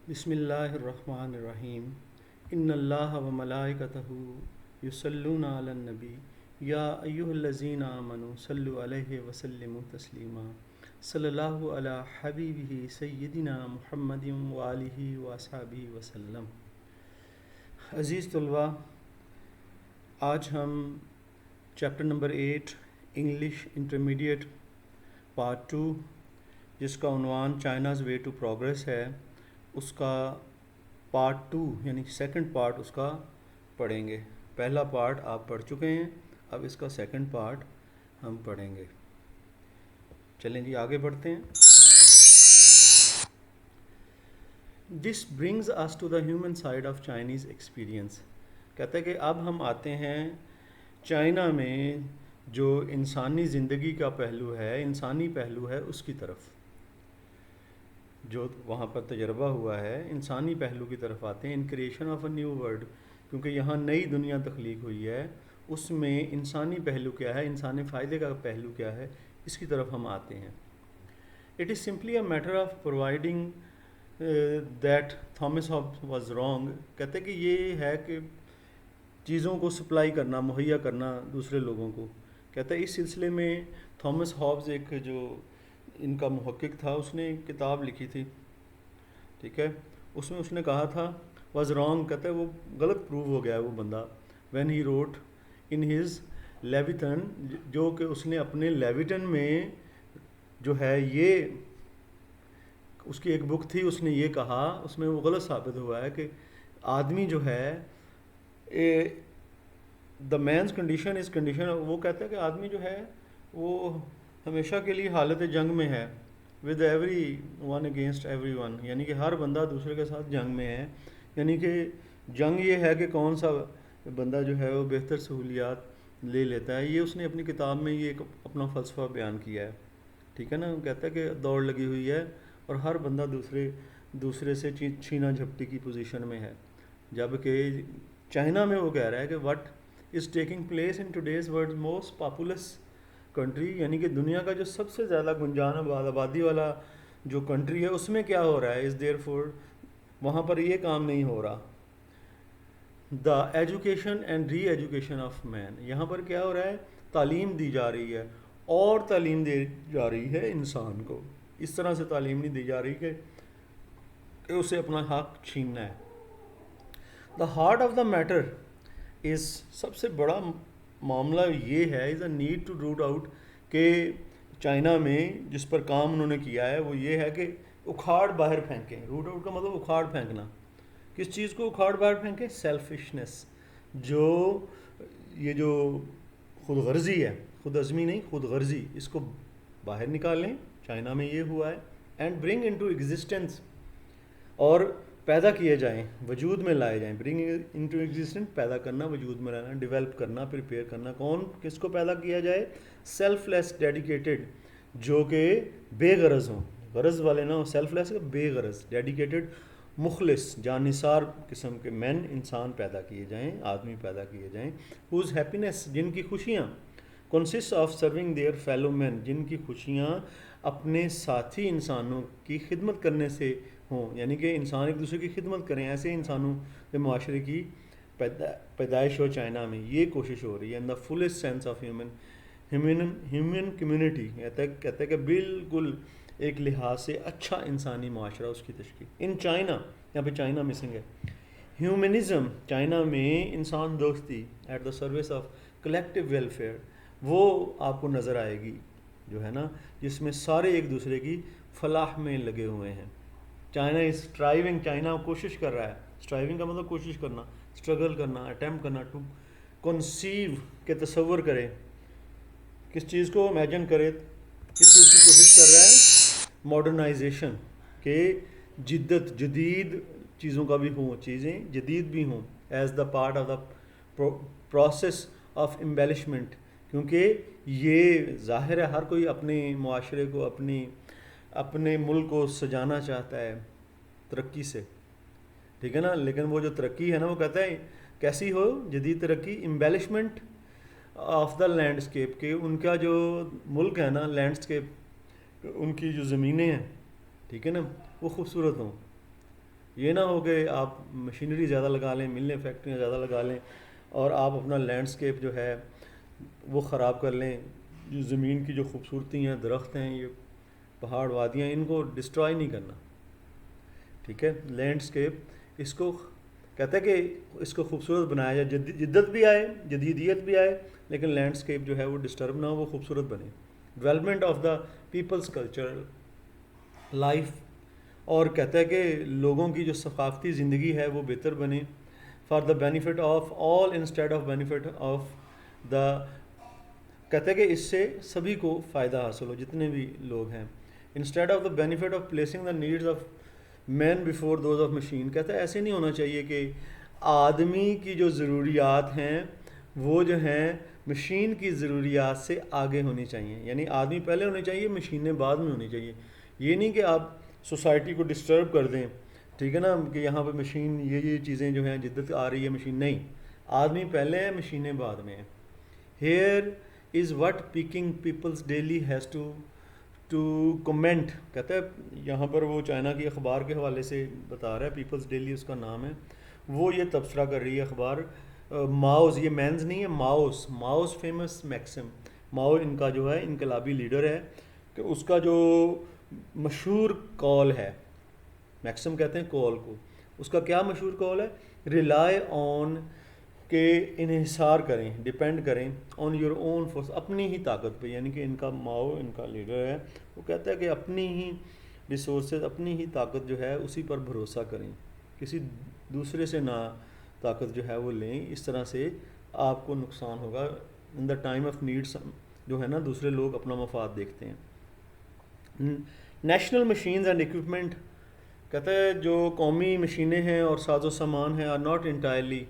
بسم اللہ الرحمن الرحیم ان اللہ و ملائکتہ یصلون علی النبی یا ایہا الذین آمنوا صلوا علیہ وسلموا تسلیما صلی اللہ علی حبیبہ سیدنا محمد وآلہ واصحابہ وسلم۔ عزیز طلباء، آج ہم chapter number 8 English intermediate part 2 جس کا عنوان چائناز وے ٹو پروگریس ہے، اس کا پارٹ 2 یعنی سیکنڈ پارٹ اس کا پڑھیں گے۔ پہلا پارٹ آپ پڑھ چکے ہیں، اب اس کا سیکنڈ پارٹ ہم پڑھیں گے۔ چلیں جی آگے بڑھتے ہیں۔ This brings us to the human side of Chinese experience. کہتا ہے کہ اب ہم آتے ہیں چائنا میں جو انسانی زندگی کا پہلو ہے، انسانی پہلو ہے، اس کی طرف جو وہاں پر تجربہ ہوا ہے، انسانی پہلو کی طرف آتے ہیں۔ ان creation of a new world, کیونکہ یہاں نئی دنیا تخلیق ہوئی ہے، اس میں انسانی پہلو کیا ہے، انسانی فائدے کا پہلو کیا ہے، اس کی طرف ہم آتے ہیں۔ It is simply a matter of providing that Thomas Hobbes was wrong. کہتے کہ یہ ہے کہ چیزوں کو سپلائی کرنا، مہیا کرنا دوسرے لوگوں کو۔ کہتا ہے اس سلسلے میں تھامس ہابس ایک جو ان کا محقق تھا، اس نے ایک کتاب لکھی تھی، ٹھیک ہے، اس میں اس نے کہا تھا واز رانگ، کہتا ہے وہ غلط پروو ہو گیا ہے وہ بندہ، when he wrote in his Leviathan, جو کہ اس نے اپنے لیویٹن میں جو ہے یہ اس کی ایک بک تھی، اس نے یہ کہا، اس میں وہ غلط ثابت ہوا ہے کہ آدمی جو ہے the means condition is condition, وہ کہتا ہے کہ آدمی جو ہے وہ ہمیشہ کے لیے حالت جنگ میں ہے، with every one against every one, یعنی کہ ہر بندہ دوسرے کے ساتھ جنگ میں ہے۔ یعنی کہ جنگ یہ ہے کہ کون سا بندہ جو ہے وہ بہتر سہولیات لے لیتا ہے۔ یہ اس نے اپنی کتاب میں یہ ایک اپنا فلسفہ بیان کیا ہے، ٹھیک ہے نا۔ وہ کہتا ہے کہ دوڑ لگی ہوئی ہے اور ہر بندہ دوسرے سے چھینا جھپٹی کی پوزیشن میں ہے، جبکہ چائنا میں وہ کہہ رہا ہے کہ what is taking place in today's world most populous country, یعنی کہ دنیا کا جو سب سے زیادہ گنجان آبادی والا جو کنٹری ہے، اس میں کیا ہو رہا ہے، از دیئر فور وہاں پر یہ کام نہیں ہو رہا، the education and re education of man, یہاں پر کیا ہو رہا ہے، تعلیم دی جا رہی ہے اور تعلیم دی جا رہی ہے انسان کو، اس طرح سے تعلیم نہیں دی جا رہی کہ اسے اپنا حق چھیننا ہے۔ The heart of the matter is, سب سے بڑا معاملہ یہ ہے، is a need to root out, کہ چائنا میں جس پر کام انہوں نے کیا ہے وہ یہ ہے کہ اکھاڑ باہر پھینکیں۔ روٹ آؤٹ کا مطلب اکھاڑ پھینکنا۔ کس چیز کو اکھاڑ باہر پھینکیں؟ سیلفشنس، جو یہ جو خود غرضی ہے، خود عزمی نہیں، خود غرضی، اس کو باہر نکالیں، چائنا میں یہ ہوا ہے۔ اینڈ برنگ انٹو ایگزسٹنس، اور پیدا کیے جائیں، وجود میں لائے جائیں۔ برنگ انٹو ایگزسٹنس، پیدا کرنا، وجود میں لانا، ڈیولپ کرنا، پریپیئر کرنا۔ کون کس کو پیدا کیا جائے؟ سیلف لیس ڈیڈیکیٹڈ، جو کہ بے غرض ہوں، غرض والے نہ ہوں، سیلف لیس بے غرض، ڈیڈیکیٹڈ مخلص جانثار قسم کے مین، انسان پیدا کیے جائیں، آدمی پیدا کیے جائیں۔ ہوز ہیپینس، جن کی خوشیاں، consist of serving their fellow man, جن کی خوشیاں اپنے ساتھی انسانوں کی خدمت کرنے سے ہوں، یعنی کہ انسان ایک دوسرے کی خدمت کریں، ایسے انسانوں کے معاشرے کی پیدائش ہو چائنا میں، یہ کوشش ہو رہی ہے۔ In the fullest sense of human community, کہتا ہے کہ بالکل ایک لحاظ سے اچھا انسانی معاشرہ، اس کی تشکیل۔ ان چائنا، یہاں پہ چائنا مسنگ ہے۔ ہیومنزم، چائنا میں انسان دوستی، at the service of collective welfare, وہ آپ کو نظر آئے گی جو ہے نا، جس میں سارے ایک دوسرے کی فلاح میں لگے ہوئے ہیں۔ چائنا از اسٹرائیونگ، چائنا کوشش کر رہا ہے، اسٹرائیونگ کا مطلب کوشش کرنا، اسٹرگل کرنا، اٹیمپٹ کرنا، ٹو کنسیو، کہ تصور کرے، کس چیز کو امیجن کرے، کس چیز کی کوشش کر رہا ہے؟ ماڈرنائزیشن، کہ جدید چیزوں کا بھی ہوں، چیزیں جدید بھی ہوں، as the part of the process of embellishment, کیونکہ یہ ظاہر ہے ہر کوئی اپنے معاشرے کو، اپنے ملک کو سجانا چاہتا ہے ترقی سے، ٹھیک ہے نا، لیکن وہ جو ترقی ہے نا، وہ کہتا ہے کیسی ہو جدید ترقی؟ امبیلشمنٹ آف دا لینڈسکیپ، کہ ان کا جو ملک ہے نا، لینڈسکیپ، ان کی جو زمینیں ہیں، ٹھیک ہے نا، وہ خوبصورت ہوں۔ یہ نہ ہو کہ آپ مشینری زیادہ لگا لیں، ملیں فیکٹریاں زیادہ لگا لیں اور آپ اپنا لینڈسکیپ جو ہے وہ خراب کر لیں. جو زمین کی جو خوبصورتی ہیں، درخت ہیں، یہ پہاڑ وادیاں، ان کو ڈسٹرائے نہیں کرنا. ٹھیک ہے، لینڈسکیپ اس کو کہتا ہے کہ اس کو خوبصورت بنایا جائے، جدت بھی آئے، جدیدیت بھی آئے، لیکن لینڈسکیپ جو ہے وہ ڈسٹرب نہ ہو، وہ خوبصورت بنے. Development of the people's culture life, اور کہتا ہے کہ لوگوں کی جو ثقافتی زندگی ہے وہ بہتر بنے. For the benefit of all instead of benefit of the, کہتا ہے کہ اس سے سبھی کو فائدہ حاصل ہو، جتنے بھی لوگ ہیں. Instead of the benefit of placing the needs of man before those of machine. کہتا ہے ایسے نہیں ہونا چاہیے کہ آدمی کی جو ضروریات ہیں وہ جو ہیں مشین کی ضروریات سے آگے ہونی چاہیے. یعنی آدمی پہلے ہونے چاہیے، مشینیں بعد میں ہونی چاہیے. یہ نہیں کہ آپ سوسائٹی کو ڈسٹرب کر دیں، ٹھیک ہے نا، کہ یہاں پہ مشین یہ چیزیں جو ہیں جدت آ رہی ہے مشین، نہیں، آدمی پہلے ہیں، مشینیں بعد میں ہیں. Here is what Peking People's Daily has to comment. کہتا ہے یہاں پر وہ چائنا کی اخبار کے حوالے سے بتا رہا ہے، پیپلز ڈیلی اس کا نام ہے، وہ یہ تبصرہ کر رہی ہے اخبار. ماؤز، یہ مینز نہیں ہے، ماؤز فیمس میکسم. ماؤ ان کا جو ہے انقلابی لیڈر ہے، کہ اس کا جو مشہور کال ہے، میکسم کہتے ہیں کال کو، اس کا کیا مشہور کال ہے؟ ریلائی آن، کہ انحصار کریں، ڈیپینڈ کریں، آن یور اون فورس، اپنی ہی طاقت پہ. یعنی کہ ان کا ماؤ، ان کا لیڈر ہے، وہ کہتا ہے کہ اپنی ہی ریسورسز، اپنی ہی طاقت جو ہے اسی پر بھروسہ کریں، کسی دوسرے سے نہ طاقت جو ہے وہ لیں. اس طرح سے آپ کو نقصان ہوگا. ان دا ٹائم آف نیڈس جو ہے نا، دوسرے لوگ اپنا مفاد دیکھتے ہیں. نیشنل مشینز اینڈ اکوپمنٹ، کہتا ہے جو قومی مشینیں ہیں اور ساز و سامان ہیں، آر ناٹ انٹائرلی،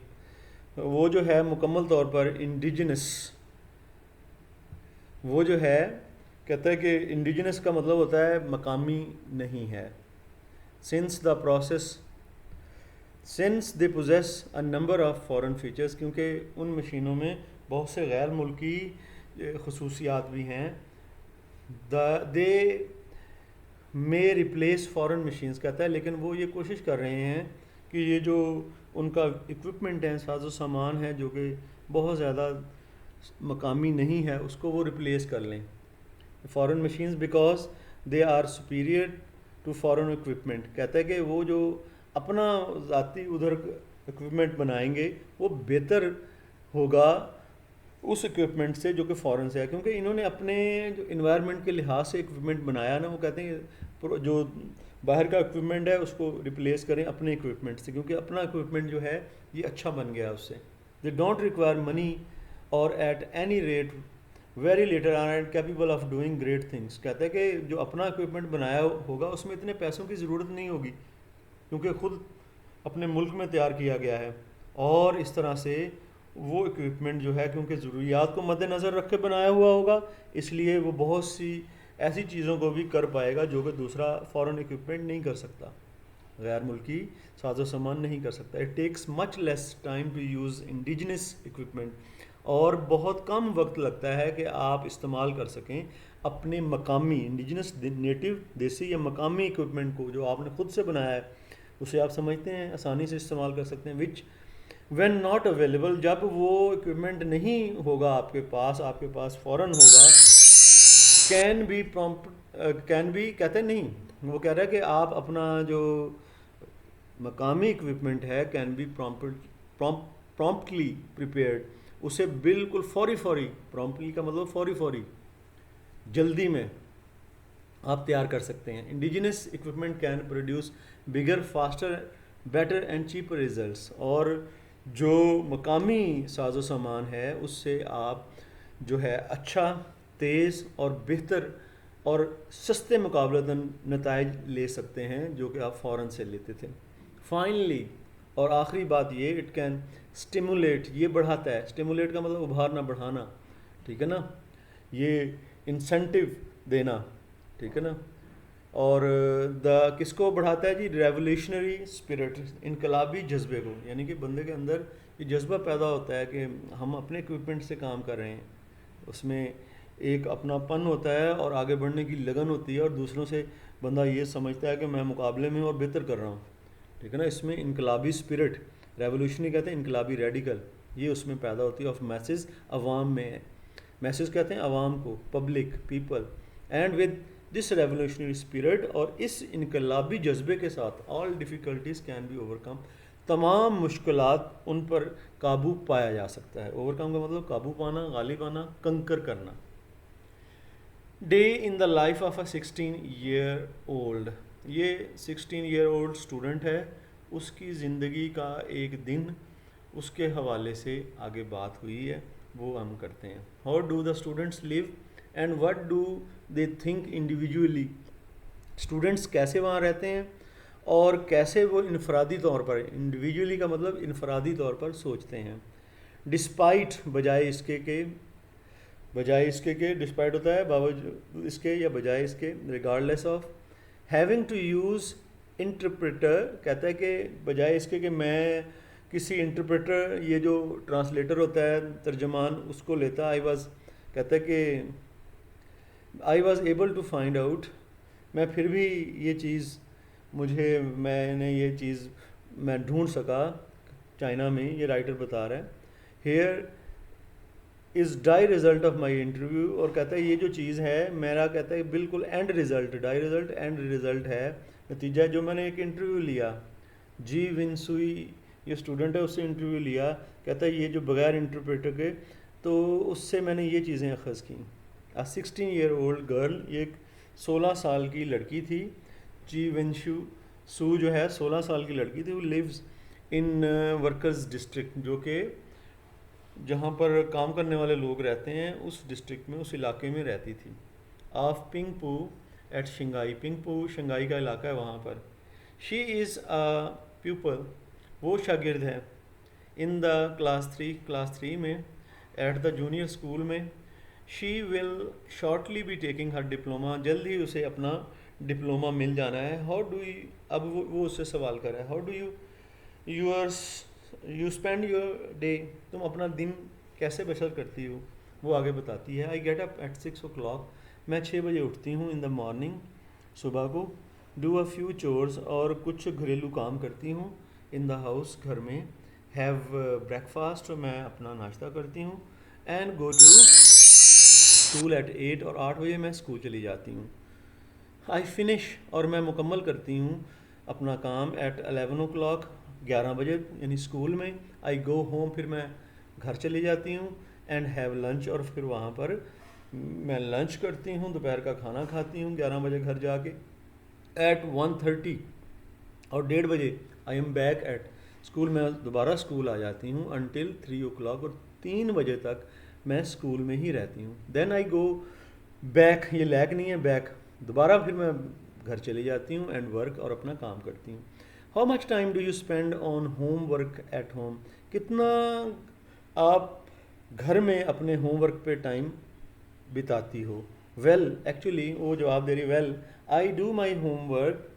وہ جو ہے مکمل طور پر انڈیجنس. وہ جو ہے کہتا ہے کہ انڈیجنس کا مطلب ہوتا ہے مقامی نہیں ہے. Since the process, since they possess a number of foreign features, کیونکہ ان مشینوں میں بہت سے غیر ملکی خصوصیات بھی ہیں. دے مے ریپلیس فارن مشینز، کہتا ہے لیکن وہ یہ کوشش کر رہے ہیں کہ یہ جو ان کا اکوپمنٹ ہے، ساز و سامان ہے جو کہ بہت زیادہ مقامی نہیں ہے، اس کو وہ ریپلیس کر لیں foreign machines, because they are superior to foreign equipment. کہتا ہے کہ وہ جو اپنا ذاتی ادھر اکوپمنٹ بنائیں گے وہ بہتر ہوگا اس اکوپمنٹ سے جو کہ فارن سے ہے، کیونکہ انہوں نے اپنے جو انوائرمنٹ کے لحاظ سے اکوپمنٹ بنایا نا. وہ کہتے ہیں جو باہر کا اکوپمنٹ ہے اس کو ریپلیس کریں اپنے اکوپمنٹ سے، کیونکہ اپنا اکوپمنٹ جو ہے یہ اچھا بن گیا اس سے. They don't require money or at any rate very little are capable of doing great things. کہتا ہے کہ جو اپنا اکوپمنٹ بنایا ہوگا اس میں اتنے پیسوں کی ضرورت نہیں ہوگی، کیونکہ خود اپنے ملک میں تیار کیا گیا ہے. اور اس طرح سے وہ اکوپمنٹ جو ہے کیونکہ ضروریات کو مد نظر رکھ کے بنایا ہوا ہوگا، اس لیے وہ بہت سی ایسی چیزوں کو بھی کر پائے گا جو کہ دوسرا فارن اکوپمنٹ نہیں کر سکتا، غیر ملکی ساز و سامان نہیں کر سکتا. It takes much less time to use indigenous equipment, اور بہت کم وقت لگتا ہے کہ آپ استعمال کر سکیں اپنے مقامی انڈیجنس نیٹو دیسی یا مقامی اکوپمنٹ کو جو آپ نے خود سے بنایا ہے، اسے آپ سمجھتے ہیں آسانی سے استعمال کر سکتے ہیں. وچ وین ناٹ اویلیبل، جب وہ اکوپمنٹ نہیں ہوگا آپ کے پاس فوراً ہوگا. کین بی کہتے نہیں، وہ کہہ رہا ہے کہ آپ اپنا جو مقامی اکوپمنٹ ہے کین بی پرومپٹلی پریپیئرڈ، اسے بالکل فوری پرومپٹلی کا مطلب فوری جلدی میں آپ تیار کر سکتے ہیں. Indigenous equipment can produce bigger, faster, better and cheaper results, اور جو مقامی ساز و سامان ہے اس سے آپ جو ہے اچھا، تیز اور بہتر اور سستے مقابلتاً نتائج لے سکتے ہیں جو کہ آپ فوراً سے لیتے تھے. فائنلی، اور آخری بات یہ، اٹ کین اسٹیمولیٹ، یہ بڑھاتا ہے. اسٹیمولیٹ کا مطلب ابھارنا، بڑھانا، ٹھیک ہے نا، یہ انسینٹیو دینا، ٹھیک ہے نا. اور کس کو بڑھاتا ہے جی؟ ریولیوشنری اسپرٹ، انقلابی جذبے کو. یعنی کہ بندے کے اندر یہ جذبہ پیدا ہوتا ہے کہ ہم اپنے اکوپمنٹ سے کام کر رہے ہیں، اس میں ایک اپنا پن ہوتا ہے اور آگے بڑھنے کی لگن ہوتی ہے، اور دوسروں سے بندہ یہ سمجھتا ہے کہ میں مقابلے میں اور بہتر کر رہا ہوں. ٹھیک ہے نا. اس میں انقلابی اسپرٹ، ریولیوشنری کہتے ہیں انقلابی ریڈیکل، یہ اس میں پیدا ہوتی ہے. آف میسز، عوام میں ہے. میسز کہتے ہیں عوام کو، public, people. And with this revolutionary spirit, اور اس انقلابی جذبے کے ساتھ، آل ڈیفیکلٹیز کین بی اوور کم، تمام مشکلات ان پر قابو پایا جا سکتا ہے. اوور کم کا مطلب قابو پانا، غالب آنا، کنکر کرنا. Day in the life of a 16 year old. یہ 16 ایئر اولڈ اسٹوڈنٹ ہے، اس کی زندگی کا ایک دن اس کے حوالے سے آگے بات ہوئی ہے، وہ ہم کرتے ہیں. How do the students live and what do they think individually. Students کیسے وہاں رہتے ہیں اور کیسے وہ انفرادی طور پر، انڈیویجولی کا مطلب انفرادی طور پر سوچتے ہیں. ڈسپائٹ، بجائے اس کے کہ ڈسپائٹ ہوتا ہے باوجود اس کے یا بجائے اس کے. Regardless of. Having to use interpreter, کہتا ہے کہ بجائے اس کے کہ میں کسی انٹرپریٹر، یہ جو ٹرانسلیٹر ہوتا ہے، ترجمان، اس کو لیتا. کہتا ہے کہ I was able to find out, میں پھر بھی یہ چیز میں نے یہ چیز میں ڈھونڈ سکا چائنا میں. یہ رائٹر بتا رہا ہے. Here is dye result of my interview, اور کہتا ہے یہ جو چیز ہے میرا، کہتا ہے بالکل and result, dye result and result ہے، نتیجہ جو میں نے ایک انٹرویو لیا. جی ون سوئی، یہ اسٹوڈنٹ ہے، اس سے انٹرویو لیا. کہتا ہے یہ جو بغیر انٹرپریٹر کے، تو اس سے میں نے یہ چیزیں اخذ کیں. 16 ایئر اولڈ گرل، یہ ایک 16 سال کی لڑکی تھی. جی ون سو جو ہے 16 سال کی لڑکی تھی. وہ لیوز ان ورکرز ڈسٹرکٹ، جو کہ جہاں پر کام کرنے والے لوگ رہتے ہیں، اس ڈسٹرکٹ میں، اس علاقے میں رہتی تھی. آف پنگ پو ایٹ شنگائی، پنگ پو شنگائی کا علاقہ ہے وہاں پر. شی از اے پیپل، وہ شاگرد ہے. ان دا کلاس 3 میں، ایٹ دا جونیئر اسکول میں. She will shortly be taking her diploma, جلد ہی اسے اپنا ڈپلوما مل جانا ہے. ہاؤ ڈو یو، اب وہ اس سے سوال کر رہا ہے، how do you spend your day, تم اپنا دن کیسے بسر کرتی ہو. وہ آگے بتاتی ہے. I get up at 6 o'clock، میں 6 بجے اٹھتی ہوں. ان دا مارننگ، صبح کو. ڈو اے فیو چورس، اور کچھ گھریلو کام کرتی ہوں. ان دا ہاؤس، گھر میں. ہیو بریک فاسٹ، میں اپنا ناشتہ کرتی ہوں. And go to school at 8، اور 8 بجے میں اسکول چلی جاتی ہوں. آئی فنش، اور میں مکمل کرتی ہوں اپنا کام. ایٹ 11 o'clock، 11 بجے، یعنی اسکول میں. آئی گو ہوم، پھر میں گھر چلی جاتی ہوں. اینڈ ہیو لنچ، اور پھر وہاں پر میں لنچ کرتی ہوں، دوپہر کا کھانا کھاتی ہوں 11 بجے گھر جا کے. ایٹ 1:30 اور 1:30 بجے I am back at school, میں دوبارہ اسکول آ جاتی ہوں. انٹل 3 o'clock، اور 3 بجے تک میں اسکول میں ہی رہتی ہوں. دین آئی گو بیک، یہ لیک نہیں ہے، بیک، دوبارہ پھر میں گھر چلی جاتی ہوں. اینڈ ورک، اور اپنا کام کرتی ہوں. How much time do you spend on homework at home, کتنا آپ گھر میں اپنے ہوم ورک پہ ٹائم بتاتی ہو. ویل، ایکچولی وہ جواب دے رہی، well I do my homework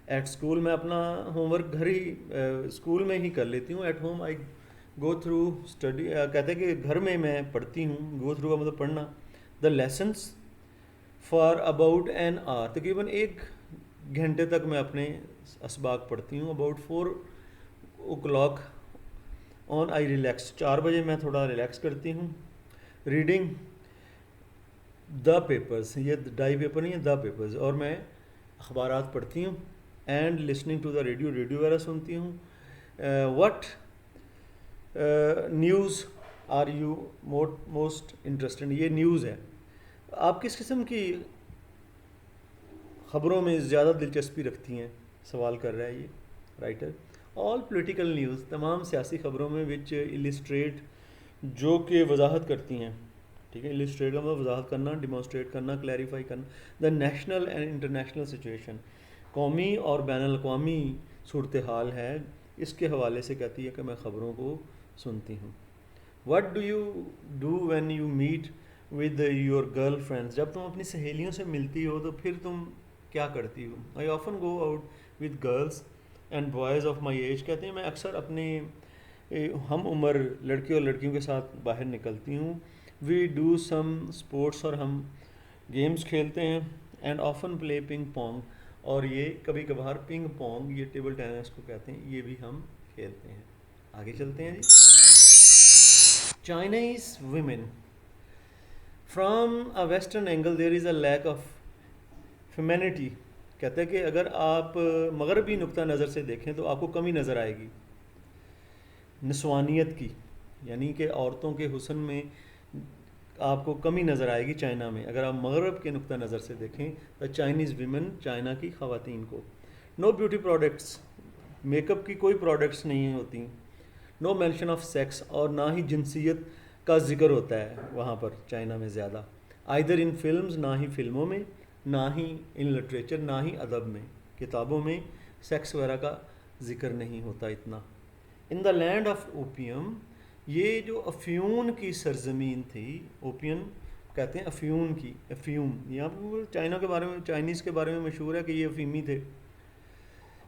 at school, میں اپنا ہوم ورک گھر ہی اسکول میں ہی کر لیتی ہوں. At home I go through study, کہتے ہیں کہ گھر میں پڑھتی ہوں. گو تھرو کا مطلب پڑھنا. The lessons for about an hour, تقریباً 1 گھنٹے تک میں اپنے اسباق پڑھتی ہوں. About 4 o'clock on I relax, 4 بجے میں تھوڑا ریلیکس کرتی ہوں. ریڈنگ دا پیپرز، یہ ڈائی پیپر نہیں ہے، دا پیپرز، اور میں اخبارات پڑھتی ہوں. And listening to the radio وغیرہ سنتی ہوں. What news are you most interested, یہ نیوز ہے، آپ کس قسم کی خبروں میں زیادہ دلچسپی رکھتی ہیں، سوال کر رہا ہے یہ رائٹر. آل پولیٹیکل نیوز، تمام سیاسی خبروں میں. وچ السٹریٹ، جو کہ وضاحت کرتی ہیں. ٹھیک ہے، السٹریٹ کا مطلب وضاحت کرنا، ڈیمانسٹریٹ کرنا، کلیریفائی کرنا. دا نیشنل اینڈ انٹرنیشنل سچویشن، قومی اور بین الاقوامی صورتحال ہے، اس کے حوالے سے کہتی ہے کہ میں خبروں کو سنتی ہوں. What do you do when you meet with your girl friends, جب تم اپنی سہیلیوں سے ملتی ہو تو پھر تم کیا کرتی ہو. I often go out with girls and boys of my age, کہتے ہیں میں اکثر اپنے ہم عمر لڑکے اور لڑکیوں کے ساتھ باہر نکلتی ہوں. وی ڈو سم اسپورٹس، اور ہم گیمز کھیلتے ہیں. And often play ping pong, اور یہ کبھی کبھار پنگ پونگ، یہ ٹیبل ٹینس کو کہتے ہیں، یہ بھی ہم کھیلتے ہیں. آگے چلتے ہیں جی. Chinese women. From a western angle there is a lack of femininity. کہتے ہیں کہ اگر آپ مغربی نقطہ نظر سے دیکھیں تو آپ کو کمی نظر آئے گی نسوانیت کی، یعنی کہ عورتوں کے حسن میں آپ کو کمی نظر آئے گی چائنا میں. اگر آپ مغرب کے نقطہ نظر سے دیکھیں تو چائنیز ویمن، چائنا کی خواتین کو. نو بیوٹی پروڈکٹس، میک اپ کی کوئی پروڈکٹس نہیں ہوتی. نو مینشن آف سیکس، اور نہ ہی جنسیت کا ذکر ہوتا ہے وہاں پر چائنا میں زیادہ. آئدر ان فلمز، نہ ہی فلموں میں، نہ ہی ان لٹریچر، نہ ہی ادب میں، کتابوں میں سیکس وغیرہ کا ذکر نہیں ہوتا اتنا. ان دا لینڈ آف اوپیم، یہ جو افیون کی سرزمین تھی، اوپیم کہتے ہیں افیون کی، افیوم. یہاں پر چائنا کے بارے میں، چائنیز کے بارے میں مشہور ہے کہ یہ افیمی تھے.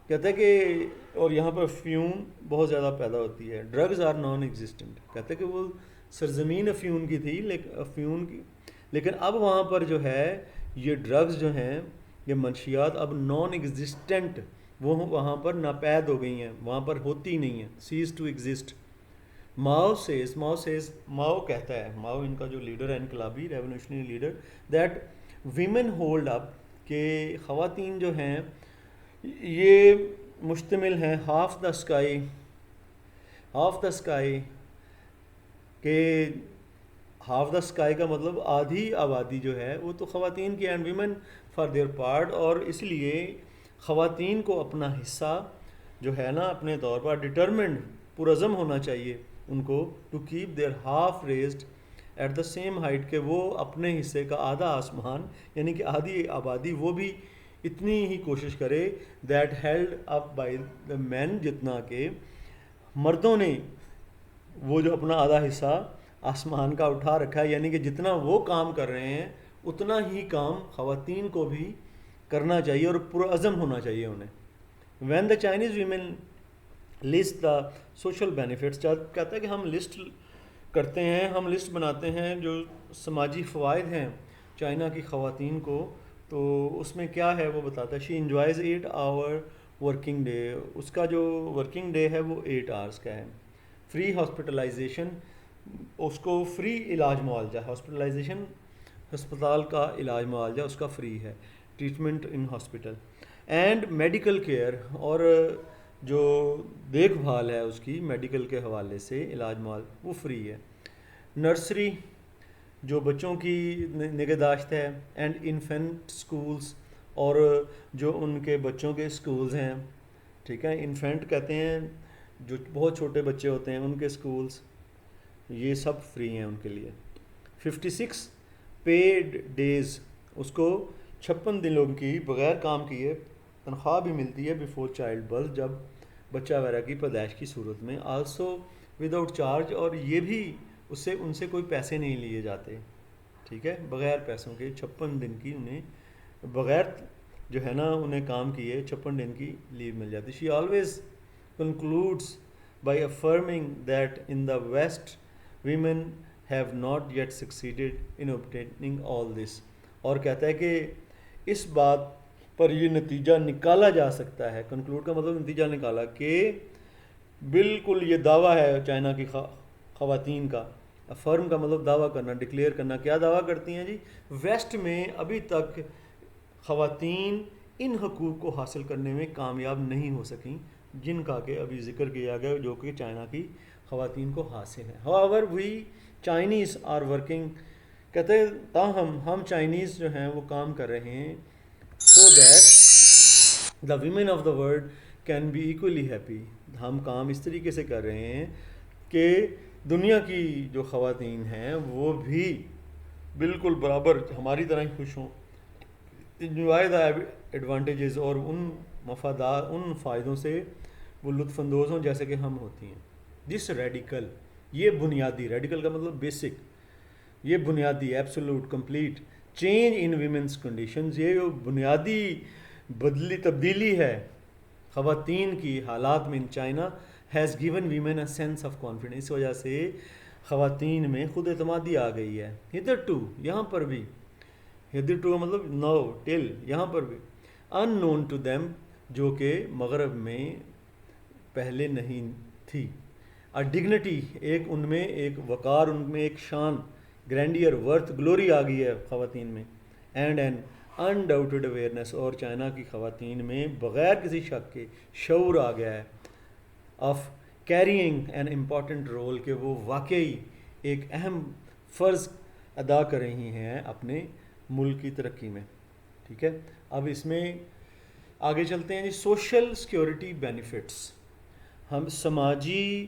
کہتے ہیں کہ اور یہاں پر افیون بہت زیادہ پیدا ہوتی ہے. Drugs are non existent. کہتے ہیں کہ وہ سرزمین افیون کی تھی، لیکن اب وہاں پر جو ہے یہ ڈرگز جو ہیں، یہ منشیات اب نان ایگزسٹنٹ، وہ وہاں پر ناپید ہو گئی ہیں، وہاں پر ہوتی نہیں ہیں، سیز ٹو ایگزسٹ. ماؤ کہتا ہے، ماؤ ان کا جو لیڈر ہے، انقلابی revolutionary leader, that women hold up, کہ خواتین جو ہیں یہ مشتمل ہیں ہاف دا اسکائی، کہ ہاف دا اسکائی کا مطلب آدھی آبادی جو ہے وہ تو خواتین کی. And women for their part, اور اس لیے خواتین کو اپنا حصہ جو ہے نا اپنے طور پر ڈٹرمنڈ، پرعزم ہونا چاہیے ان کو، to keep their half raised at the same height, کہ وہ اپنے حصے کا آدھا آسمان، یعنی کہ آدھی آبادی وہ بھی اتنی ہی کوشش کرے، that held up by the men, جتنا کہ مردوں نے وہ جو اپنا آدھا حصہ آسمان کا اٹھا رکھا ہے. یعنی کہ جتنا وہ کام کر رہے ہیں اتنا ہی کام خواتین کو بھی کرنا چاہیے اور پرعزم ہونا چاہیے انہیں. When the Chinese women list the social benefits, کہتا ہے کہ ہم لسٹ کرتے ہیں، ہم لسٹ بناتے ہیں جو سماجی فوائد ہیں چائنا کی خواتین کو، تو اس میں کیا ہے وہ بتاتا ہے. شی انجوائز 8 آور ورکنگ ڈے، اس کا جو ورکنگ ڈے ہے وہ 8 آورس کا ہے. فری ہاسپٹلائزیشن، اس کو فری علاج معالجہ، ہاسپٹلائزیشن ہسپتال کا علاج معالجہ اس کا فری ہے، treatment in hospital. And medical care, اور جو دیکھ بھال ہے اس کی میڈیکل کے حوالے سے علاج معالجہ وہ فری ہے. نرسری، جو بچوں کی نگہداشت ہے. اینڈ انفینٹ سکولز، اور جو ان کے بچوں کے سکولز ہیں، ٹھیک ہے، انفینٹ کہتے ہیں جو بہت چھوٹے بچے ہوتے ہیں ان کے سکولز، یہ سب فری ہیں ان کے لیے. 56 پیڈ ڈیز، اس کو 56 دنوں کی بغیر کام کیے تنخواہ بھی ملتی ہے بیفور چائلڈ برتھ، جب بچہ وغیرہ کی پیدائش کی صورت میں. آلسو وداؤٹ چارج، اور یہ بھی ان سے کوئی پیسے نہیں لیے جاتے، ٹھیک ہے، بغیر پیسوں کے 56 دن کی انہیں بغیر جو ہے نا انہیں کام کیے 56 دن کی لیو مل جاتی. She always concludes by affirming that in the West women have not yet succeeded in obtaining all this, اور کہتا ہے کہ اس بات پر یہ نتیجہ نکالا جا سکتا ہے، کنکلوڈ کا مطلب نتیجہ نکالا، کہ بالکل یہ دعویٰ ہے چائنا کی خواتین کا. افرم کا مطلب دعویٰ کرنا، ڈکلیئر کرنا. کیا دعویٰ کرتی ہیں جی؟ ویسٹ میں ابھی تک خواتین ان حقوق کو حاصل کرنے میں کامیاب نہیں ہو سکیں جن کا کہ ابھی ذکر کیا گیا، جو کہ چائنا کی خواتین کو حاصل ہیں. however we Chinese are working، کہتے ہیں تاہم ہم چائنیز جو ہیں وہ کام کر رہے ہیں so that the women of the world can be equally happy. ہم کام اس طریقے سے کر رہے ہیں کہ دنیا کی جو خواتین ہیں وہ بھی بالکل برابر ہماری طرح ہی خوش ہوں، enjoy the advantages، اور ان مفادات، ان فائدوں سے وہ لطف اندوز ہوں جیسے کہ ہم ہوتی ہیں. دس ریڈیکل، یہ بنیادی، ریڈیکل کا مطلب بیسک، یہ بنیادی absolute complete change in women's conditions, یہ جو بنیادی تبدیلی ہے خواتین کی حالات میں in China, has given women a sense of confidence, اس وجہ سے خواتین میں خود اعتمادی آ گئی ہے. ہدر ٹو، یہاں پر بھی، ہدر ٹو کا مطلب نو ٹل، یہاں پر بھی ان نون ٹو دیم، جو کہ مغرب میں پہلے نہیں تھی. ڈگنیٹی، ایک ان میں ایک وقار، ان میں ایک شان، گرینڈیئر، ورتھ، گلوری آ گئی ہے خواتین میں. اینڈ این انڈاؤٹڈ اویئرنیس، اور چائنا کی خواتین میں بغیر کسی شک کے شعور آ گیا ہے of carrying an important role, کہ وہ واقعی ایک اہم فرض ادا کر رہی ہیں اپنے ملک کی ترقی میں. ٹھیک ہے، اب اس میں آگے چلتے ہیں جی. سوشل سیکیورٹی بینیفٹس، ہم سماجی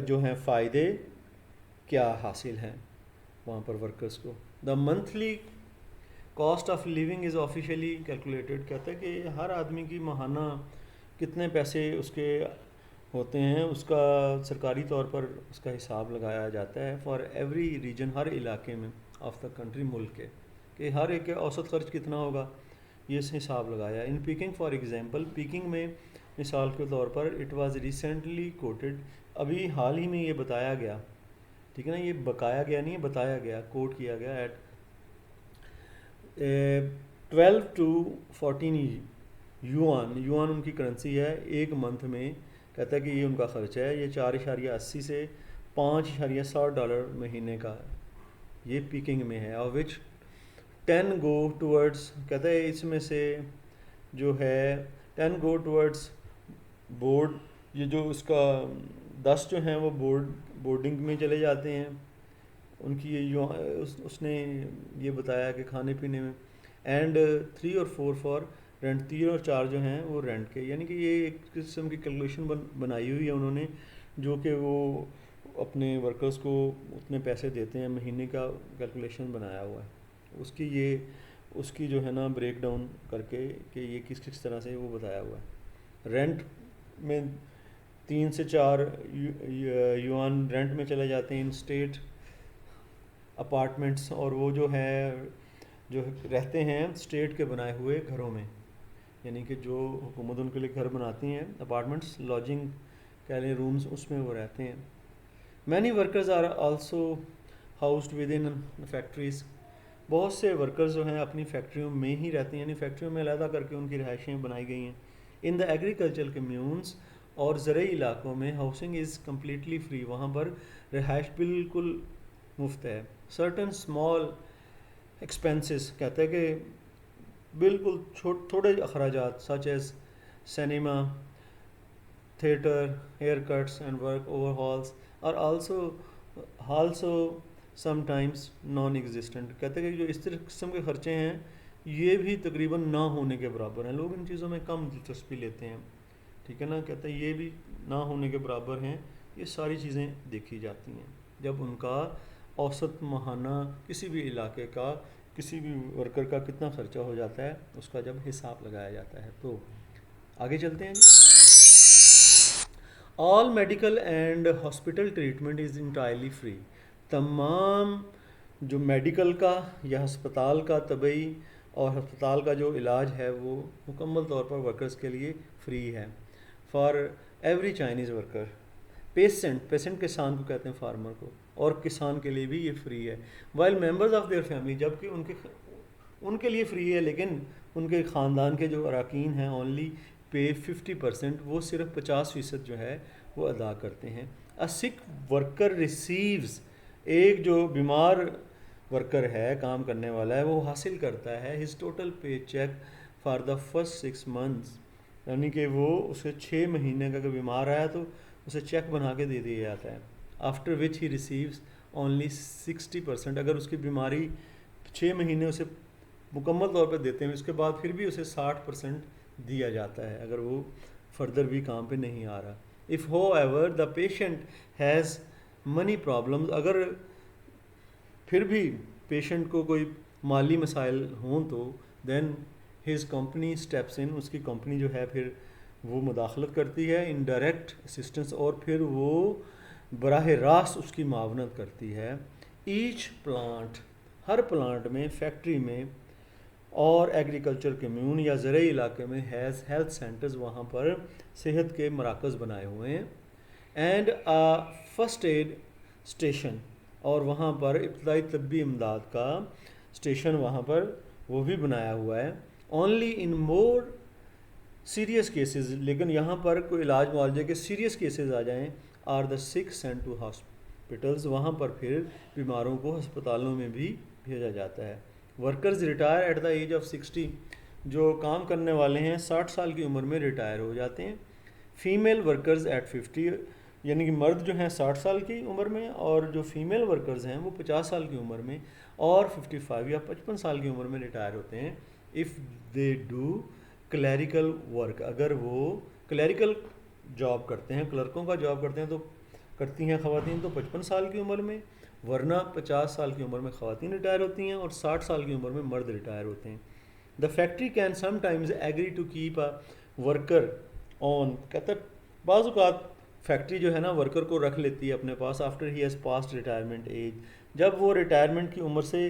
جو ہیں فائدے کیا حاصل ہیں وہاں پر ورکرز کو. The monthly cost of living is officially calculated, کہتا ہے کہ ہر آدمی کی ماہانہ کتنے پیسے اس کے ہوتے ہیں، اس کا سرکاری طور پر اس کا حساب لگایا جاتا ہے فار ایوری ریجن، ہر علاقے میں آف دا کنٹری، ملک کے، کہ ہر ایک کا اوسط خرچ کتنا ہوگا، یہ اس حساب لگایا. ان پیکنگ فار ایگزامپل، پیکنگ میں مثال کے طور پر اٹ واز ریسنٹلی کوٹڈ، ابھی حال ہی میں یہ بتایا گیا، ٹھیک ہے نا، یہ بکایا گیا نہیں، بتایا گیا، کوٹ کیا گیا، ایٹ 12 to 14 یوان، یوان ان کی کرنسی ہے، ایک منتھ میں کہتا ہے کہ یہ ان کا خرچہ ہے، یہ 4.80 سے $5.60 مہینے کا ہے، یہ پیکنگ میں ہے. اور وچ 10 گو ٹورڈز، کہتا ہے اس میں سے جو ہے 10 گو ٹورڈز بورڈ، یہ جو اس کا 10 جو ہیں وہ بورڈنگ میں چلے جاتے ہیں ان کی، اس نے یہ بتایا کہ کھانے پینے میں. اینڈ 3 اور 4 فار رینٹ، 3 اور 4 جو ہیں وہ رینٹ کے، یعنی کہ یہ ایک قسم کی کیلکولیشن بنائی ہوئی ہے انہوں نے، جو کہ وہ اپنے ورکرز کو اتنے پیسے دیتے ہیں مہینے کا، کیلکولیشن بنایا ہوا ہے اس کی جو ہے نا بریک ڈاؤن کر کے کہ یہ کس طرح سے وہ بتایا ہوا ہے. رینٹ میں 3 سے 4 یوان رینٹ میں چلے جاتے ہیں ان اسٹیٹ اپارٹمنٹس، اور وہ جو رہتے ہیں اسٹیٹ کے بنائے ہوئے گھروں میں، یعنی کہ جو حکومت ان کے لیے گھر بناتی ہیں، اپارٹمنٹس، لاجنگ کہہ لیں، رومز، اس میں وہ رہتے ہیں. Many workers are also housed with in factories, بہت سے ورکرز جو ہیں اپنی فیکٹریوں میں ہی رہتے ہیں، یعنی فیکٹریوں میں علیحدہ کر کے ان کی رہائشیں بنائی گئی ہیں. ان دا ایگریکلچرل کمیونز، اور زرعی علاقوں میں ہاؤسنگ از کمپلیٹلی فری، وہاں پر رہائش بالکل مفت ہے. سرٹن اسمال ایکسپینسز، کہتا ہے کہ بالکل تھوڑے اخراجات، such as cinema, theatre, haircuts and work over halls اور also sometimes non existent, کہتے ہیں کہ جو اس طرح قسم کے خرچے ہیں یہ بھی تقریباً نہ ہونے کے برابر ہیں، لوگ ان چیزوں میں کم دلچسپی لیتے ہیں. ٹھیک ہے نا، کہتے ہیں یہ بھی نہ ہونے کے برابر ہیں، یہ ساری چیزیں دیکھی جاتی ہیں جب ان کا اوسط ماہانہ کسی بھی علاقے کا، کسی بھی ورکر کا کتنا خرچہ ہو جاتا ہے، اس کا جب حساب لگایا جاتا ہے. تو آگے چلتے ہیں. All medical and hospital treatment is entirely free, تمام جو میڈیکل کا یا ہسپتال کا طبی اور ہسپتال کا جو علاج ہے وہ مکمل طور پر ورکرز کے لیے فری ہے. For every Chinese worker. Patient کسان کو کہتے ہیں، فارمر کو، اور کسان کے لیے بھی یہ فری ہے. While members of their family, جبکہ ان کے لیے فری ہے، لیکن ان کے خاندان کے جو اراکین ہیں اونلی پے 50%، وہ صرف 50% جو ہے وہ ادا کرتے ہیں. اے سک ورکر ریسیوز، ایک جو بیمار ورکر ہے، کام کرنے والا ہے، وہ حاصل کرتا ہے his total pay check for the first 6 months، یعنی کہ وہ اسے 6 مہینے کا اگر بیمار آیا تو اسے چیک بنا کے دے دیا جاتا ہے. After which he receives only 60%، اگر اس کی بیماری 6 مہینے اسے مکمل طور پہ دیتے ہیں، اس کے بعد پھر بھی اسے 60% دیا جاتا ہے اگر وہ فردر بھی کام پہ نہیں آ رہا. If who ever the patient has money problems, اگر پھر بھی پیشنٹ کو کوئی مالی مسائل ہوں تو دین ہز کمپنی اسٹیپس ان، اس کی کمپنی جو ہے پھر وہ مداخلت کرتی ہے، ان ڈائریکٹ اسسٹنس، اور پھر وہ براہ راست اس کی معاونت کرتی ہے. ایچ پلانٹ، ہر پلانٹ میں، فیکٹری میں اور ایگریکلچر کمیون یا زرعی علاقے میں ہیز ہیلتھ سینٹرز، وہاں پر صحت کے مراکز بنائے ہوئے ہیں. اینڈ فرسٹ ایڈ اسٹیشن، اور وہاں پر ابتدائی طبی امداد کا اسٹیشن وہاں پر وہ بھی بنایا ہوا ہے. Only in more serious cases, لیکن یہاں پر کوئی علاج معالجے کے سیریس کیسز آ جائیں، آر دا سک سینٹ ٹو ہاسپٹلز، وہاں پر پھر بیماروں کو ہسپتالوں میں بھی بھیجا جاتا ہے. Workers retire at the age of 60، جو کام کرنے والے ہیں 60 سال کی عمر میں ریٹائر ہو جاتے ہیں. فیمیل ورکرز ایٹ 50، یعنی کہ مرد جو ہیں 60 سال کی عمر میں، اور جو فیمیل ورکرز ہیں وہ 50 سال کی عمر میں اور 55 یا 55 سال کی عمر میں ریٹائر ہوتے ہیں. If they do clerical work, اگر وہ کلیریکل جاب کرتے ہیں، کلرکوں کا جاب کرتے ہیں تو کرتی ہیں خواتین تو 55 سال کی عمر میں، ورنہ 50 سال کی عمر میں خواتین ریٹائر ہوتی ہیں اور 60 سال کی عمر میں مرد ریٹائر ہوتے ہیں. The factory can sometimes agree to keep a worker on, کہتا ہے بعض اوقات فیکٹری جو ہے نا ورکر کو رکھ لیتی ہے اپنے پاس after he has passed retirement age, جب وہ ریٹائرمنٹ کی عمر سے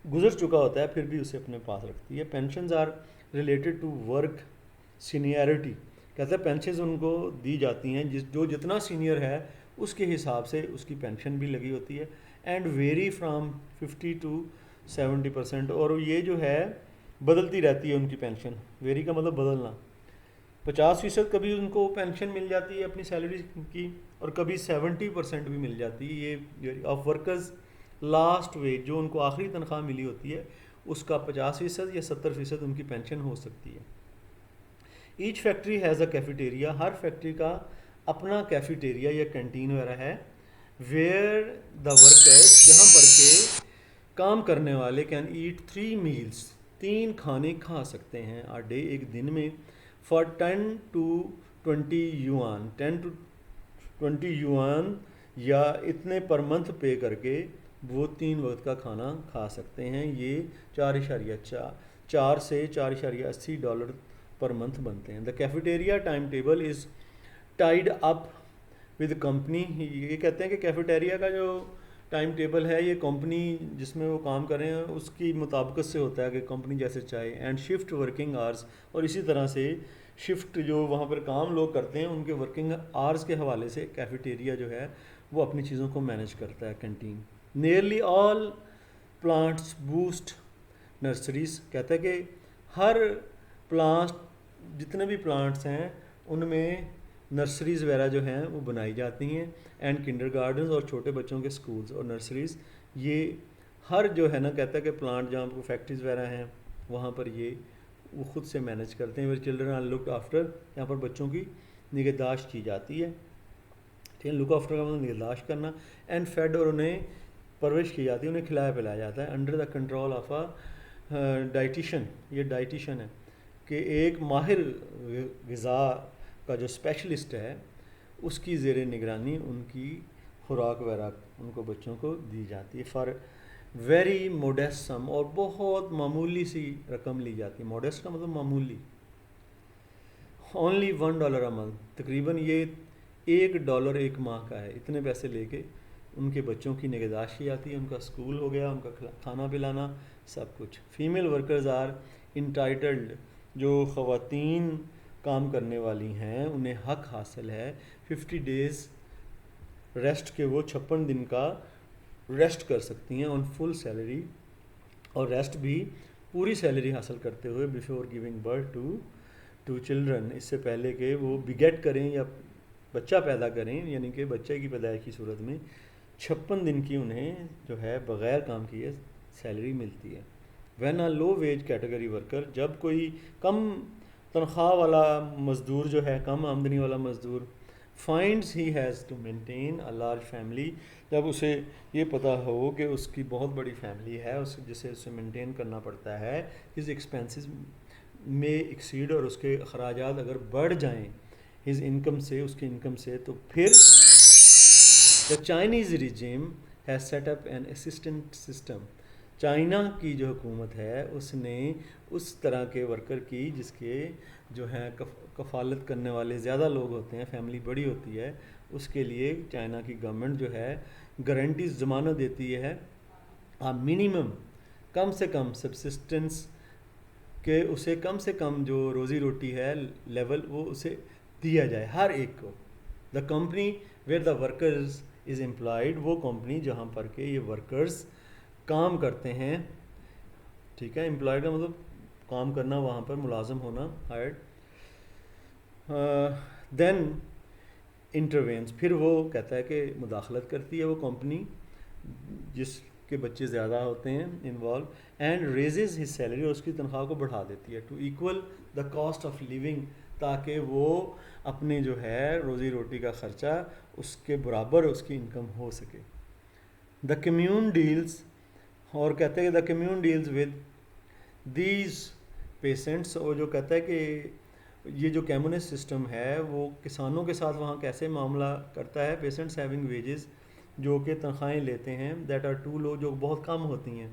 گزر چکا ہوتا ہے پھر بھی اسے اپنے پاس رکھتی ہے. Pensions are related to work seniority, کہتے ہیں پینشنز ان کو دی جاتی ہیں جو جتنا سینئر ہے اس کے حساب سے اس کی پینشن بھی لگی ہوتی ہے. اینڈ ویری فرام 50 ٹو 70%، اور یہ جو ہے بدلتی رہتی ہے ان کی پینشن. ویری کا مطلب بدلنا. 50% کبھی ان کو پینشن مل جاتی ہے اپنی سیلری کی، اور کبھی 70% بھی مل جاتی ہے. یہ آف ورکرز لاسٹ ویج، جو ان کو آخری تنخواہ ملی ہوتی ہے اس کا 50% یا 70% ان کی پینشن ہو سکتی ہے. Each factory has a cafeteria, ہر فیکٹری کا اپنا کیفیٹیریا یا کینٹین وغیرہ ہے. ویئر دا ورکرز، جہاں پر کہ کام کرنے والے کین ایٹ 3 میلس، 3 کھانے کھا سکتے ہیں آ ڈے، ایک دن میں، فار 10 to 20 یوان، 10 to 20 یوان یا اتنے پر منتھ پے کر کے وہ 3 وقت کا کھانا کھا سکتے ہیں. یہ 4 سے $4.80 پر منتھ بنتے ہیں. The cafeteria time table is tied up with company, یہ کہتے ہیں کہ کیفیٹیریا کا جو ٹائم ٹیبل ہے یہ کمپنی جس میں وہ کام کریں اس کی مطابقت سے ہوتا ہے کہ کمپنی جیسے چاہے. اینڈ شفٹ ورکنگ آورس، اور اسی طرح سے شفٹ جو وہاں پر کام لوگ کرتے ہیں ان کے ورکنگ آورس کے حوالے سے کیفیٹیریا جو ہے وہ اپنی چیزوں کو مینیج کرتا ہے canteen. Nearly all plants boost nurseries, کہتا ہے کہ ہر پلانٹ، جتنے بھی پلانٹس ہیں ان میں نرسریز وغیرہ جو ہیں وہ بنائی جاتی ہیں. اینڈ کنڈر گارڈنز، اور چھوٹے بچوں کے سکولز اور نرسریز، یہ ہر جو ہے نا کہتا ہے کہ پلانٹ جہاں پر فیکٹریز وغیرہ ہیں وہاں پر یہ وہ خود سے مینیج کرتے ہیں. Where children are looked after, یہاں پر بچوں کی نگہداشت کی جاتی ہے. ٹھیک ہے، لک آفٹر کا مطلب نگہداشت کرنا. اینڈ فیڈ، اور انہیں پرورش کی جاتی ہے، انہیں کھلایا پلایا جاتا ہے. Under the control of a dietitian, یہ ڈائٹیشن ہے کہ ایک ماہر غذا کا جو اسپیشلسٹ ہے اس کی زیر نگرانی ان کی خوراک وغیرہ ان کو بچوں کو دی جاتی ہے. فار ویری موڈیسٹ سم، اور بہت معمولی سی رقم لی جاتی ہے. موڈیسٹ کا مطلب معمولی. اونلی $1 اے منتھ، تقریباً یہ $1 ایک ماہ کا ہے. اتنے پیسے لے کے ان کے بچوں کی نگہداشت کی جاتی ہے، ان کا اسکول ہو گیا، ان کا کھانا پلانا سب کچھ. فیمیل ورکرز آر انٹائٹلڈ، جو خواتین کام کرنے والی ہیں انہیں حق حاصل ہے 50 days ریسٹ کے، وہ 56 دن کا ریسٹ کر سکتی ہیں آن فل سیلری، اور ریسٹ بھی پوری سیلری حاصل کرتے ہوئے before giving birth to children, اس سے پہلے کہ وہ بگیٹ کریں یا بچہ پیدا کریں، یعنی کہ بچے کی پیدائش کی صورت میں 56 دن کی انہیں جو ہے بغیر کام کیے سیلری ملتی ہے. When a low wage category worker, جب کوئی کم تنخواہ والا مزدور جو ہے، کم آمدنی والا مزدور، finds he has to maintain a large family, جب اسے یہ پتہ ہو کہ اس کی بہت بڑی فیملی ہے جسے اسے مینٹین کرنا پڑتا ہے، ہز ایکسپینسز میں ایکسیڈ، اور اس کے اخراجات اگر بڑھ جائیں ہز انکم سے، اس کی انکم سے، تو پھر the Chinese regime has set up an assistant system, China کی جو حکومت ہے اس نے اس طرح کے ورکر کی جس کے جو ہیں کفالت کرنے والے زیادہ لوگ ہوتے ہیں، فیملی بڑی ہوتی ہے، اس کے لیے چائنا کی گورنمنٹ جو ہے گارنٹیز ضمانت دیتی ہے منیمم، کم سے کم سبسسٹنس، کہ اسے کم سے کم جو روزی روٹی ہے لیول وہ اسے دیا جائے ہر ایک کو. The company where the workers is employed, وہ کمپنی جہاں پر کہ یہ ورکرز کام کرتے ہیں. ٹھیک ہے، امپلائڈ کا مطلب کام کرنا وہاں پر ملازم ہونا ہائرڈ. دین انٹروینس، پھر وہ کہتا ہے کہ مداخلت کرتی ہے وہ کمپنی جس کے بچے زیادہ ہوتے ہیں involve, and raises his salary, اور اس کی تنخواہ کو بڑھا دیتی ہے to equal the cost of living, تاکہ وہ اپنے جو ہے روزی روٹی کا خرچہ اس کے برابر اس کی انکم ہو سکے. دا کمیون ڈیلز، اور کہتے ہیں کہ دا کمیون ڈیلز ود دیز پیسنٹس، اور جو کہتا ہے کہ یہ جو کمیونسٹ سسٹم ہے وہ کسانوں کے ساتھ وہاں کیسے معاملہ کرتا ہے. پیسنٹس ہیونگ ویجز، جو کہ تنخواہیں لیتے ہیں دیٹ آر ٹو لو، جو بہت کم ہوتی ہیں.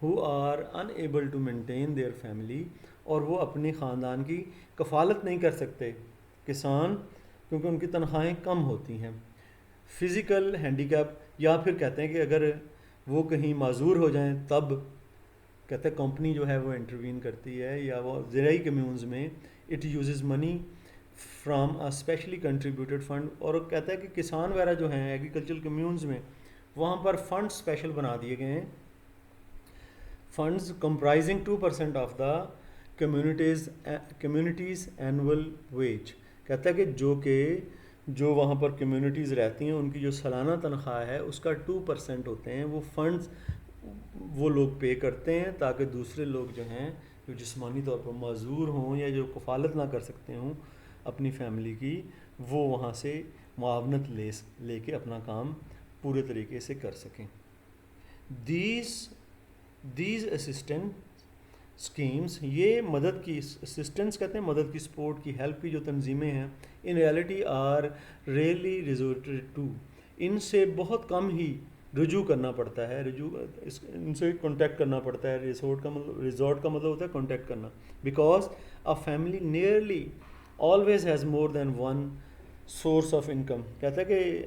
Who are unable to maintain their family, اور وہ اپنی خاندان کی کفالت نہیں کر سکتے کسان، کیونکہ ان کی تنخواہیں کم ہوتی ہیں. فزیکل ہینڈیکیپ، یا پھر کہتے ہیں کہ اگر وہ کہیں معذور ہو جائیں تب کہتے ہیں کمپنی جو ہے وہ انٹروین کرتی ہے، یا وہ زرعی کمیونز میں it uses money from a specially contributed fund, اور کہتا ہے کہ کسان وغیرہ جو ہیں ایگریکلچرل کمیونز میں وہاں پر فنڈ اسپیشل بنا دیے گئے ہیں، funds comprising 2% of the communities annual veg. کہتا ہے کہ جو وہاں پر کمیونٹیز رہتی ہیں ان کی جو سالانہ تنخواہ ہے اس کا 2% ہوتے ہیں وہ فنڈز وہ لوگ پے کرتے ہیں، تاکہ دوسرے لوگ جو ہیں جو جسمانی طور پر معذور ہوں یا جو کفالت نہ کر سکتے ہوں اپنی فیملی کی، وہ وہاں سے معاونت لے کے اپنا کام پورے طریقے سے کر سکیں. دیز اسسٹنٹ اسکیمز، یہ مدد کی اسسٹنس کہتے ہیں مدد کی، سپورٹ کی، ہیلپ کی جو تنظیمیں ہیں، in reality are rarely resorted to, ان سے بہت کم ہی رجوع کرنا پڑتا ہے، ان سے کانٹیکٹ کرنا پڑتا ہے. ریزورٹ کا مطلب ہوتا ہے کانٹیکٹ کرنا. Because a family nearly always has more than one source of income. کہتا ہے کہ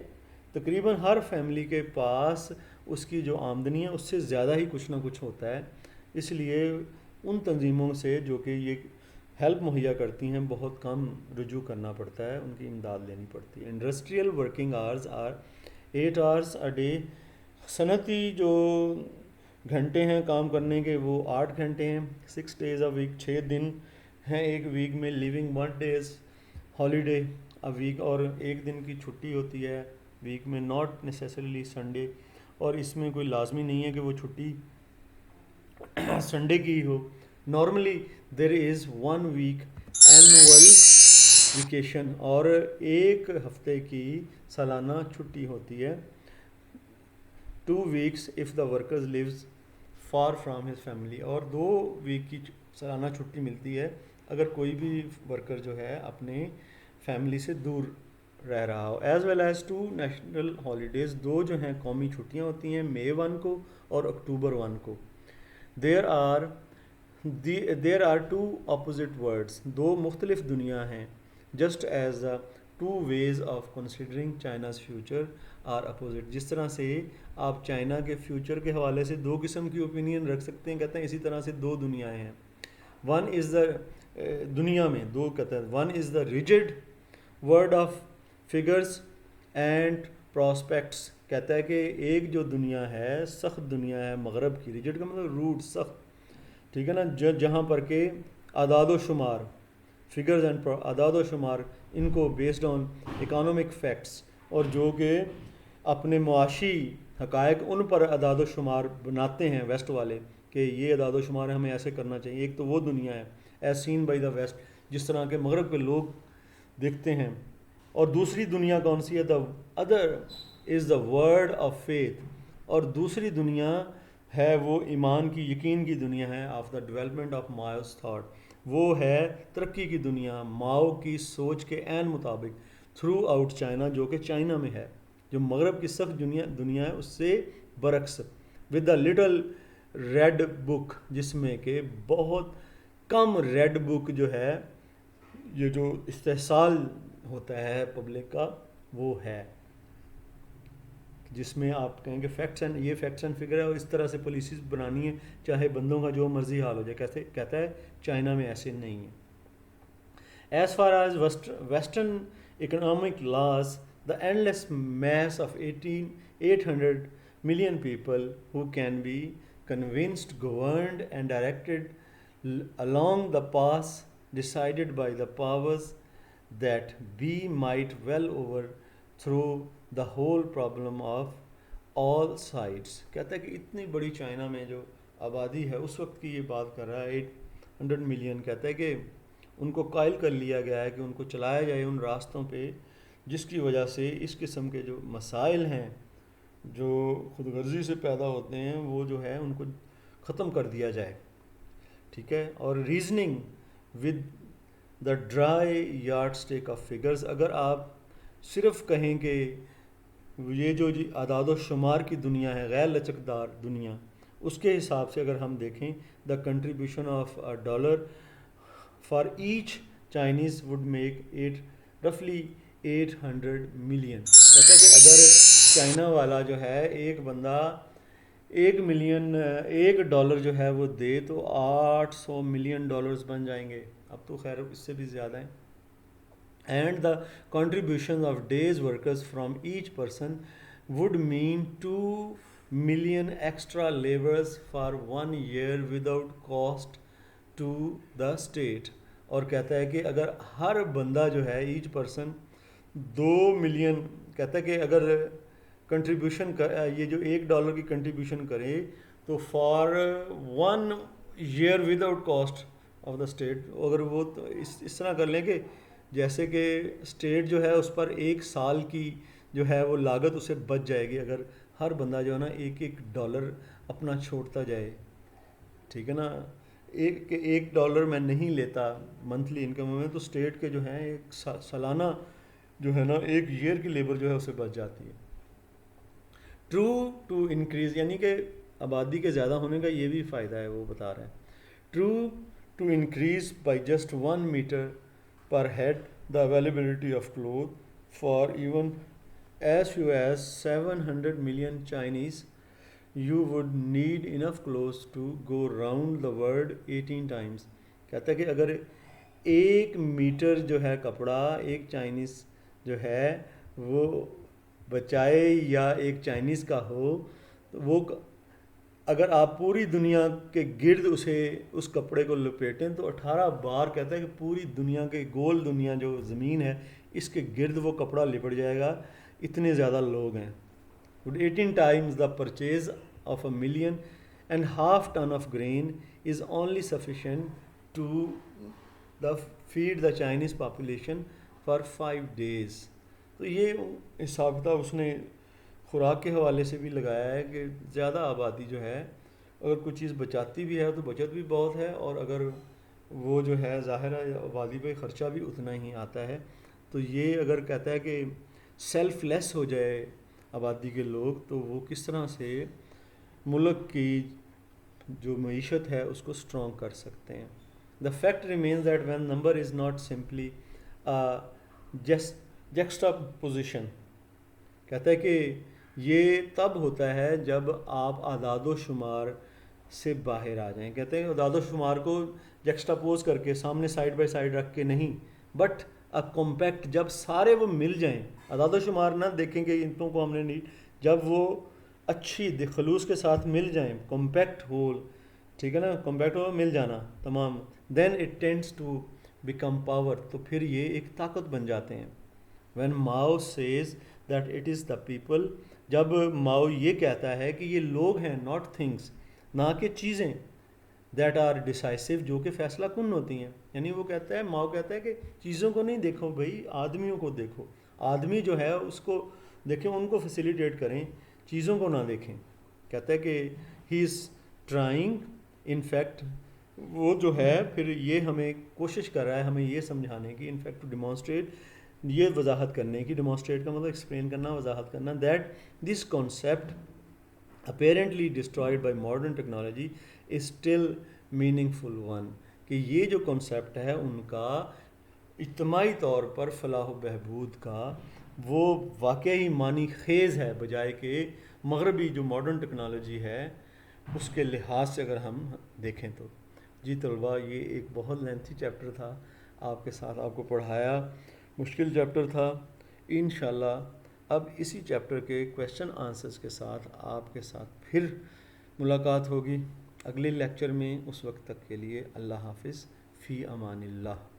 تقریباً ہر فیملی کے پاس اس کی جو آمدنی ہے اس سے زیادہ ہی کچھ نہ کچھ ہوتا ہے. اس لیے ان تنظیموں سے جو کہ یہ ہیلپ مہیا کرتی ہیں بہت کم رجوع کرنا پڑتا ہے، ان کی امداد لینی پڑتی ہے. Industrial working hours are 8 hours a day، صنعتی جو گھنٹے ہیں کام کرنے کے وہ 8 گھنٹے ہیں. 6 days a week، 6 دن ہیں ایک ویک میں. Leaving 1 days holiday a week، اور ایک دن کی چھٹی ہوتی ہے ویک میں، ناٹ نیسیسریلی سنڈے، اور اس میں کوئی لازمی نہیں ہے کہ وہ چھٹی سنڈے کی ہو. نارملی دیر از 1 week اینول ویکیشن، اور ایک ہفتے کی سالانہ چھٹی ہوتی ہے. 2 weeks if the worker lives far from his family، اور 2 week کی سالانہ چھٹی ملتی ہے اگر کوئی بھی ورکر جو ہے اپنے فیملی سے دور رہ رہا ہو. As well as 2 national holidays, 2 جو ہیں قومی چھٹیاں ہوتی ہیں، مئی 1 کو اور اکتوبر 1 کو. دیر آر 2 opposite worlds، 2 مختلف دنیا ہیں. Just as the 2 ways of considering China's future are opposite، جس طرح سے آپ چائنا کے فیوچر کے حوالے سے 2 قسم کی اوپینین رکھ سکتے ہیں، کہتے ہیں اسی طرح سے 2 دنیایں ہیں. ون از دا دنیا میں 2 کہتا ہے، one is the rigid world of figures and prospects. کہتا ہے کہ ایک جو دنیا ہے سخت دنیا ہے مغرب کی، ریجڈ کا مطلب روٹ، سخت، ٹھیک ہے نا، جہاں پر کہ اعداد و شمار، فگرز اینڈ اعداد و شمار ان کو بیسڈ آن اکانومک فیکٹس، اور جو کہ اپنے معاشی حقائق ان پر اعداد و شمار بناتے ہیں ویسٹ والے کہ یہ اعداد و شمار ہمیں ایسے کرنا چاہیے. ایک تو وہ دنیا ہے as seen by the West, جس طرح کے مغرب کے لوگ دیکھتے ہیں. اور دوسری دنیا کون سی ہے؟ The other is the word of faith, اور دوسری دنیا ہے وہ ایمان کی، یقین کی دنیا ہے. Of the development of mouse thought, وہ ہے ترقی کی دنیا ماؤ کی سوچ کے عین مطابق تھرو آؤٹ چائنا، جو کہ چائنا میں ہے. جو مغرب کی سخت دنیا ہے اس سے برعکس. ود دا لٹل ریڈ بک، جس میں کہ بہت کم ریڈ بک جو ہے، یہ جو استحصال ہوتا ہے پبلک کا وہ ہے، جس میں آپ کہیں گے فیکٹس اینڈ، یہ فیکٹس اینڈ فگر ہے، اور اس طرح سے پالیسیز بنانی ہے چاہے بندوں کا جو مرضی حال ہو جائے. کہتا ہے چائنا میں ایسے نہیں ہے. As far as western economic laws, the endless mass of 800 million people who can be convinced, governed and directed along the paths decided by the powers that be might well overthrow the whole problem of all sides. کہتا ہے کہ اتنی بڑی China میں جو آبادی ہے اس وقت کی یہ بات کر رہا ہے 800 ملین، کہتا ہے کہ ان کو قائل کر لیا گیا ہے کہ ان کو چلایا جائے ان راستوں پہ جس کی وجہ سے اس قسم کے جو مسائل ہیں جو خود غرضی سے پیدا ہوتے ہیں وہ جو ہے ان کو ختم کر دیا جائے. ٹھیک ہے. اور reasoning with the dry yard stack of figures, اگر آپ صرف کہیں کہ یہ جو اعداد و شمار کی دنیا ہے، غیر لچکدار دنیا، اس کے حساب سے اگر ہم دیکھیں the contribution of dollar for each Chinese would make it رفلی 800 ملین. کہتا ہے کہ اگر چائنا والا جو ہے ایک بندہ 1 ملین $1 جو ہے وہ دے تو $800 ملین بن جائیں گے. اب تو خیر اس سے بھی زیادہ ہیں. And the contributions of days workers from each person would mean 2 million extra laborers for 1 year without cost to the state. اور کہتا ہے کہ اگر ہر بندہ جو ہے ایچ پرسن 2 ملین، کہتا ہے کہ اگر کنٹریبیوشن یہ جو $1 کی کنٹریبیوشن کرے تو for 1 year without cost of the state, اگر وہ تو اس طرح کر لیں کہ جیسے کہ اسٹیٹ جو ہے اس پر 1 سال کی جو ہے وہ لاگت اسے بچ جائے گی اگر ہر بندہ جو ہے نا $1 اپنا چھوڑتا جائے. ٹھیک ہے نا. $1 میں نہیں لیتا منتھلی انکم میں تو اسٹیٹ کے جو ہیں ایک سالانہ جو ہے نا 1 year کی لیبر جو ہے اسے بچ جاتی ہے. ٹرو ٹو انکریز، یعنی کہ آبادی کے زیادہ ہونے کا یہ بھی فائدہ ہے، وہ بتا رہے ہیں. True to increase by just 1 meter per head the availability of clothes for even as few as 700 million Chinese, you would need enough clothes to go round the world 18 times. کہتا ہے کہ اگر 1 میٹر جو ہے کپڑا ایک Chinese جو ہے وہ بچائے یا ایک چائنیز کا ہو تو وہ اگر آپ پوری دنیا کے گرد اس کپڑے کو لپیٹیں تو 18 بار کہتا ہے کہ پوری دنیا کے گول دنیا جو زمین ہے اس کے گرد وہ کپڑا لپٹ جائے گا. اتنے زیادہ لوگ ہیں. 18 times the purchase of 1.5 million ton of grain is only sufficient to feed the Chinese population for 5 days. تو یہ حساب کتاب اس نے خوراک کے حوالے سے بھی لگایا ہے کہ زیادہ آبادی جو ہے اگر کوئی چیز بچاتی بھی ہے تو بچت بھی بہت ہے، اور اگر وہ جو ہے ظاہر ہے آبادی پہ خرچہ بھی اتنا ہی آتا ہے. تو یہ اگر کہتا ہے کہ سیلف لیس ہو جائے آبادی کے لوگ تو وہ کس طرح سے ملک کی جو معیشت ہے اس کو اسٹرانگ کر سکتے ہیں. The fact remains that one number is not simply juxtaposition. کہتا ہے کہ یہ تب ہوتا ہے جب آپ اعداد و شمار سے باہر آ جائیں. کہتے ہیں اعداد و شمار کو جیکسٹاپوز کر کے سامنے سائڈ بائی سائڈ رکھ کے نہیں، بٹ کمپیکٹ جب سارے وہ مل جائیں. اعداد و شمار نہ دیکھیں کہ انتوں کو ہم نے نہیں، جب وہ اچھی خلوص کے ساتھ مل جائیں کمپیکٹ ہول، ٹھیک ہے نا، کمپیکٹ ہول مل جانا تمام، then it tends to become power, تو پھر یہ ایک طاقت بن جاتے ہیں. When Mao says that it is the people, جب ماؤ یہ کہتا ہے کہ یہ لوگ ہیں ناٹ تھنگس، نہ کہ چیزیں، دیٹ آر ڈیسائسو، جو کہ فیصلہ کن ہوتی ہیں. یعنی وہ کہتا ہے، ماؤ کہتا ہے کہ چیزوں کو نہیں دیکھو بھائی، آدمیوں کو دیکھو. آدمی جو ہے اس کو دیکھیں، ان کو فیسیلیٹیٹ کریں، چیزوں کو نہ دیکھیں. کہتا ہے کہ ہی از ٹرائنگ، ان فیکٹ وہ جو ہے پھر یہ ہمیں کوشش کر رہا ہے ہمیں یہ سمجھانے کی، ان فیکٹ ٹو ڈیمانسٹریٹ، یہ وضاحت کرنے کی، ڈیمانسٹریٹ کا مطلب ایکسپلین کرنا، وضاحت کرنا، that this concept apparently destroyed by modern technology is still meaningful one, کہ یہ جو کانسیپٹ ہے ان کا اجتماعی طور پر فلاح و بہبود کا وہ واقعی معنی خیز ہے، بجائے کہ مغربی جو ماڈرن ٹیکنالوجی ہے اس کے لحاظ سے اگر ہم دیکھیں تو. جی طلباء، یہ ایک بہت لینتھی چیپٹر تھا، آپ کے ساتھ آپ کو پڑھایا، مشکل چیپٹر تھا. انشاءاللہ اب اسی چیپٹر کے کویشچن آنسرز کے ساتھ آپ کے ساتھ پھر ملاقات ہوگی. اگلے لیکچر میں، اس وقت تک کے لیے اللہ حافظ، فی امان اللہ.